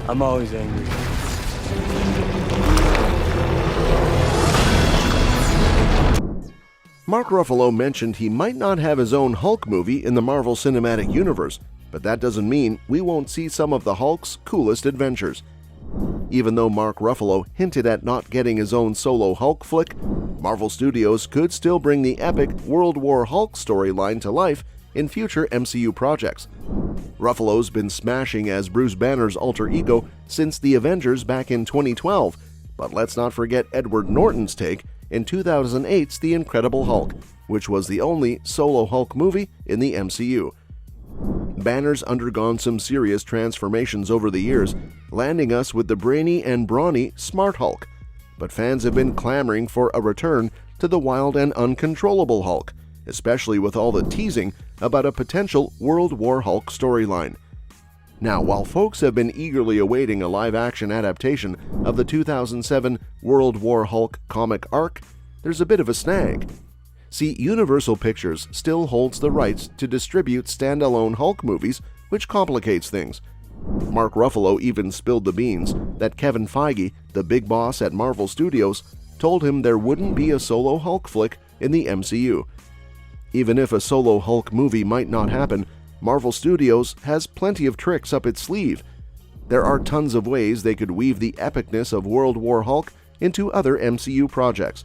I'm always angry. Mark Ruffalo mentioned he might not have his own Hulk movie in the Marvel Cinematic Universe, but that doesn't mean we won't see some of the Hulk's coolest adventures. Even though Mark Ruffalo hinted at not getting his own solo Hulk flick, Marvel Studios could still bring the epic World War Hulk storyline to life in future MCU projects. Ruffalo's been smashing as Bruce Banner's alter ego since the Avengers back in 2012, but let's not forget Edward Norton's take in 2008's The Incredible Hulk, which was the only solo Hulk movie in the MCU. Banner's undergone some serious transformations over the years, landing us with the brainy and brawny Smart Hulk, but fans have been clamoring for a return to the wild and uncontrollable Hulk, especially with all the teasing about a potential World War Hulk storyline. Now, while folks have been eagerly awaiting a live-action adaptation of the 2007 World War Hulk comic arc, there's a bit of a snag. See, Universal Pictures still holds the rights to distribute standalone Hulk movies, which complicates things. Mark Ruffalo even spilled the beans that Kevin Feige, the big boss at Marvel Studios, told him there wouldn't be a solo Hulk flick in the MCU. Even if a solo Hulk movie might not happen, Marvel Studios has plenty of tricks up its sleeve. There are tons of ways they could weave the epicness of World War Hulk into other MCU projects.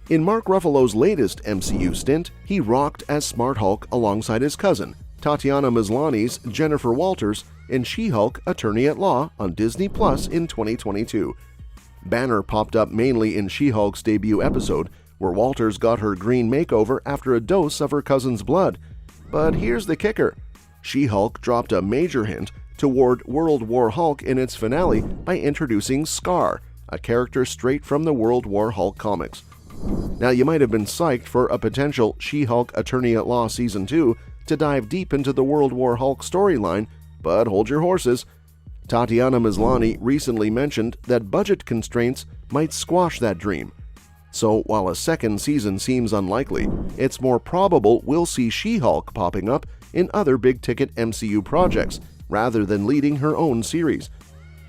In Mark Ruffalo's latest MCU stint, he rocked as Smart Hulk alongside his cousin, Tatiana Maslany's Jennifer Walters, in She-Hulk Attorney-at-Law on Disney Plus in 2022. Banner popped up mainly in She-Hulk's debut episode, where Walters got her green makeover after a dose of her cousin's blood. But here's the kicker. She-Hulk dropped a major hint toward World War Hulk in its finale by introducing Scar, a character straight from the World War Hulk comics. Now, you might have been psyched for a potential She-Hulk Attorney-at-Law Season 2 to dive deep into the World War Hulk storyline, but hold your horses. Tatiana Maslany recently mentioned that budget constraints might squash that dream. So while a second season seems unlikely, it's more probable we'll see She-Hulk popping up in other big-ticket MCU projects rather than leading her own series.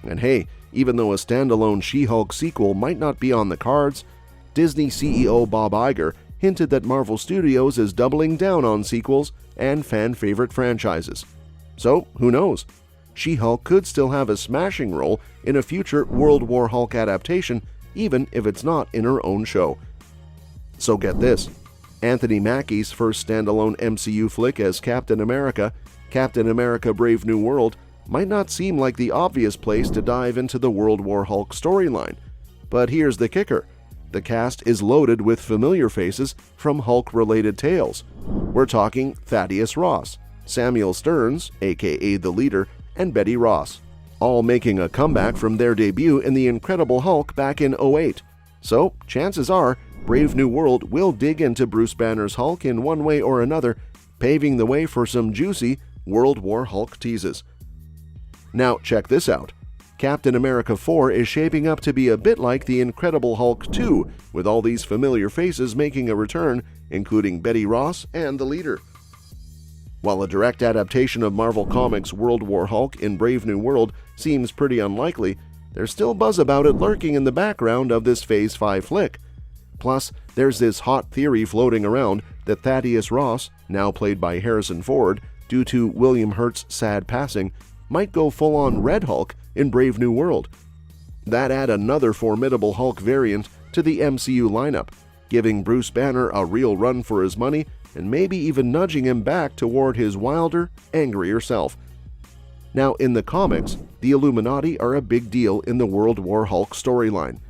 And hey, even though a standalone She-Hulk sequel might not be on the cards, Disney CEO Bob Iger hinted that Marvel Studios is doubling down on sequels and fan-favorite franchises. So, who knows? She-Hulk could still have a smashing role in a future World War Hulk adaptation, even if it's not in her own show. So get this, Anthony Mackie's first standalone MCU flick as Captain America Brave New World, might not seem like the obvious place to dive into the World War Hulk storyline. But here's the kicker. The cast is loaded with familiar faces from Hulk-related tales. We're talking Thaddeus Ross, Samuel Stearns, aka The Leader, and Betty Ross, all making a comeback from their debut in The Incredible Hulk back in 2008. So, chances are, Brave New World will dig into Bruce Banner's Hulk in one way or another, paving the way for some juicy World War Hulk teases. Now, check this out. Captain America 4 is shaping up to be a bit like The Incredible Hulk 2, with all these familiar faces making a return, including Betty Ross and The Leader. While a direct adaptation of Marvel Comics' World War Hulk in Brave New World seems pretty unlikely, there's still buzz about it lurking in the background of this Phase 5 flick. Plus, there's this hot theory floating around that Thaddeus Ross, now played by Harrison Ford, due to William Hurt's sad passing, might go full-on Red Hulk in Brave New World. That'd add another formidable Hulk variant to the MCU lineup, giving Bruce Banner a real run for his money and maybe even nudging him back toward his wilder, angrier self. Now, in the comics, the Illuminati are a big deal in the World War Hulk storyline.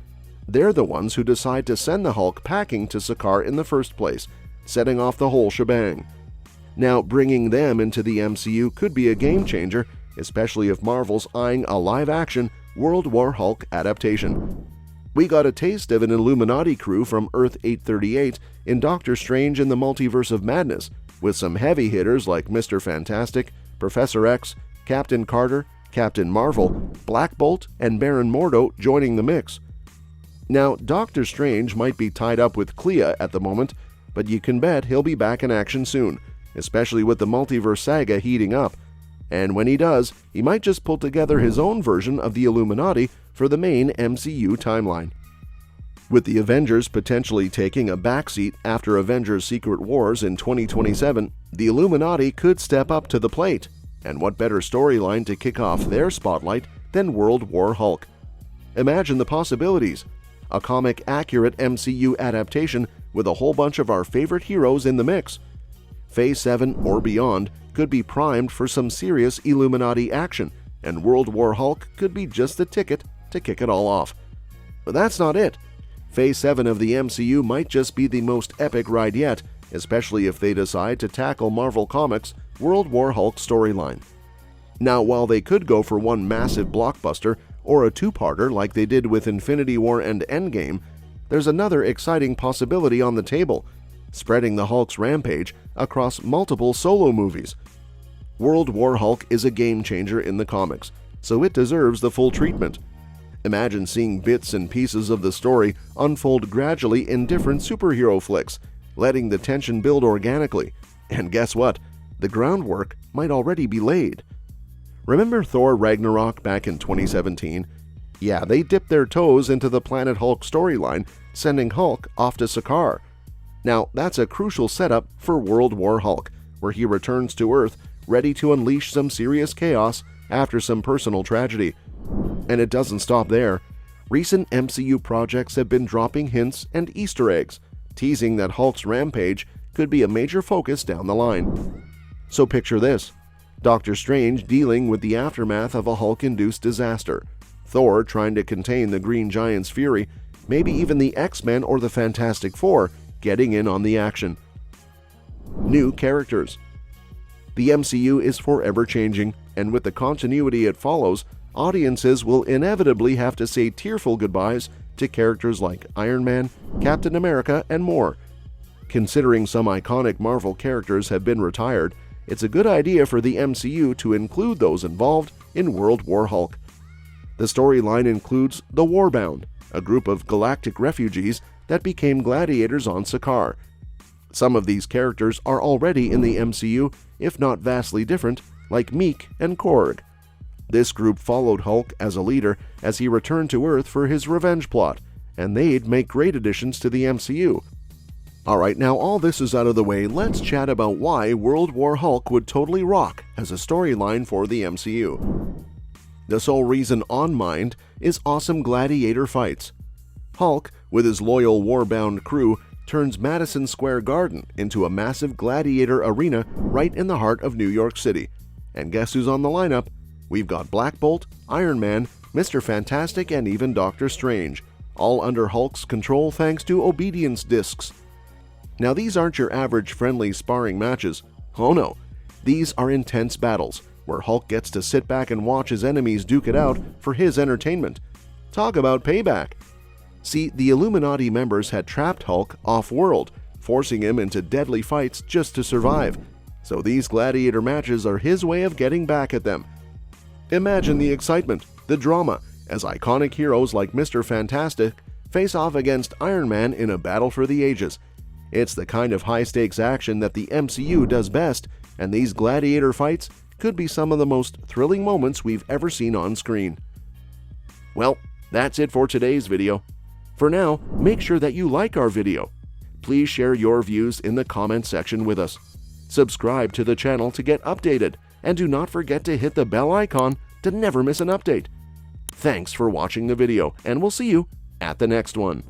They're the ones who decide to send the Hulk packing to Sakaar in the first place, setting off the whole shebang. Now, bringing them into the MCU could be a game-changer, especially if Marvel's eyeing a live-action World War Hulk adaptation. We got a taste of an Illuminati crew from Earth-838 in Doctor Strange in the Multiverse of Madness, with some heavy hitters like Mr. Fantastic, Professor X, Captain Carter, Captain Marvel, Black Bolt, and Baron Mordo joining the mix. Now, Doctor Strange might be tied up with Clea at the moment, but you can bet he'll be back in action soon, especially with the multiverse saga heating up. And when he does, he might just pull together his own version of the Illuminati for the main MCU timeline. With the Avengers potentially taking a backseat after Avengers Secret Wars in 2027, the Illuminati could step up to the plate. And what better storyline to kick off their spotlight than World War Hulk? Imagine the possibilities. A comic-accurate MCU adaptation with a whole bunch of our favorite heroes in the mix. Phase 7 or beyond could be primed for some serious Illuminati action, and World War Hulk could be just the ticket to kick it all off. But that's not it. Phase 7 of the MCU might just be the most epic ride yet, especially if they decide to tackle Marvel Comics' World War Hulk storyline. Now, while they could go for one massive blockbuster or a two-parter like they did with Infinity War and Endgame, there's another exciting possibility on the table: spreading the Hulk's rampage across multiple solo movies. World War Hulk is a game-changer in the comics, so it deserves the full treatment. Imagine seeing bits and pieces of the story unfold gradually in different superhero flicks, letting the tension build organically. And guess what? The groundwork might already be laid. Remember Thor Ragnarok back in 2017? Yeah, they dipped their toes into the Planet Hulk storyline, sending Hulk off to Sakaar. Now, that's a crucial setup for World War Hulk, where he returns to Earth ready to unleash some serious chaos after some personal tragedy. And it doesn't stop there. Recent MCU projects have been dropping hints and Easter eggs, teasing that Hulk's rampage could be a major focus down the line. So picture this: Doctor Strange dealing with the aftermath of a Hulk-induced disaster, Thor trying to contain the Green Giant's fury, maybe even the X-Men or the Fantastic Four getting in on the action. New characters. The MCU is forever changing, and with the continuity it follows, audiences will inevitably have to say tearful goodbyes to characters like Iron Man, Captain America, and more. Considering some iconic Marvel characters have been retired, it's a good idea for the MCU to include those involved in World War Hulk. The storyline includes the Warbound, a group of galactic refugees that became gladiators on Sakaar. Some of these characters are already in the MCU, if not vastly different, like Meek and Korg. This group followed Hulk as a leader as he returned to Earth for his revenge plot, and they'd make great additions to the MCU. Alright, now all this is out of the way, let's chat about why World War Hulk would totally rock as a storyline for the MCU. The sole reason on mind is awesome gladiator fights. Hulk, with his loyal war-bound crew, turns Madison Square Garden into a massive gladiator arena right in the heart of New York City. And guess who's on the lineup? We've got Black Bolt, Iron Man, Mr. Fantastic, and even Doctor Strange, all under Hulk's control thanks to obedience discs. Now, these aren't your average friendly sparring matches. Oh no, these are intense battles where Hulk gets to sit back and watch his enemies duke it out for his entertainment. Talk about payback! See, the Illuminati members had trapped Hulk off-world, forcing him into deadly fights just to survive. So these gladiator matches are his way of getting back at them. Imagine the excitement, the drama, as iconic heroes like Mr. Fantastic face off against Iron Man in a battle for the ages. It's the kind of high-stakes action that the MCU does best, and these gladiator fights could be some of the most thrilling moments we've ever seen on screen. Well, that's it for today's video. For now, make sure that you like our video. Please share your views in the comment section with us. Subscribe to the channel to get updated, and do not forget to hit the bell icon to never miss an update. Thanks for watching the video, and we'll see you at the next one.